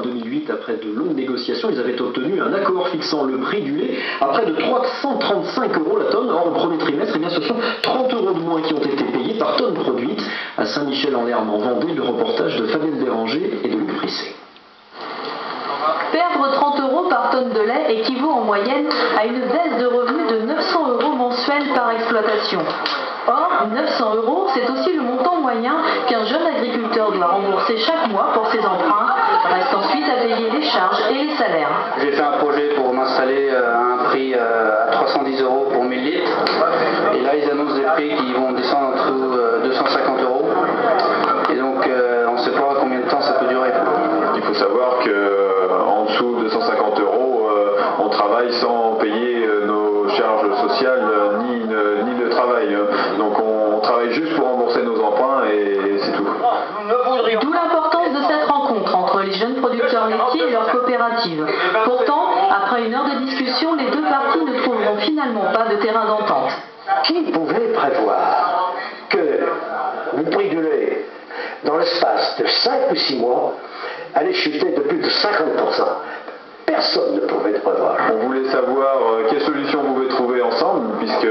2008, après de longues négociations, ils avaient obtenu un accord fixant le prix du lait à près de 335 € la tonne. Or, au premier trimestre, eh bien, ce sont 30 € de moins qui ont été payés par tonne produite. À Saint-Michel-en-Lerme, en Vendée, le reportage de Fabienne Béranger et de Luc Prissé. Perdre 30 € par tonne de lait équivaut en moyenne à une baisse de revenus de 900 € mensuels par exploitation. Or, 900 €, c'est aussi le montant moyen qu'un jeune agriculteur doit rembourser chaque mois pour ses emprunts. Reste ensuite à payer les charges et les salaires. J'ai fait un projet pour m'installer à un prix à 310 € pour 1000 litres. Et là, ils annoncent des prix qui vont descendre entre 250 €. Et donc, on ne sait pas combien de temps ça peut durer. Il faut savoir qu'en dessous de 250 €, on travaille sans payer nos charges sociales ni le travail. Donc on travaille juste pour rembourser nos emprunts et c'est tout. D'où l'importance de cette rencontre entre les jeunes producteurs laitiers et leur coopérative. Pourtant, après une heure de discussion, les deux parties ne trouveront finalement pas de terrain d'entente. Qui pouvait prévoir que le prix du lait, dans l'espace de 5 ou 6 mois, allait chuter de plus de 50%? Personne ne pouvait le prévoir. On voulait savoir quelles solutions on pouvait trouver ensemble, puisque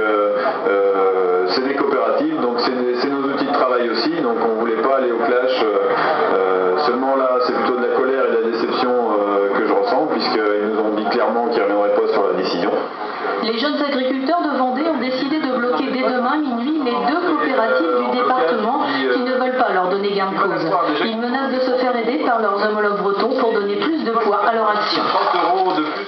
c'est des coopératives, donc c'est nos outils de travail aussi, donc on ne voulait pas aller au clash. Seulement là, c'est plutôt de la colère et de la déception que je ressens, puisqu'ils nous ont dit clairement qu'ils ne reviendraient pas sur la décision. Les jeunes agriculteurs de Vendée ont décidé de bloquer dès demain minuit les deux coopératives du département qui ne veulent pas leur donner gain de cause. Ils menacent de se faire aider par leurs homologues bretons pour donner plus de poids à leur action. 30 € de plus.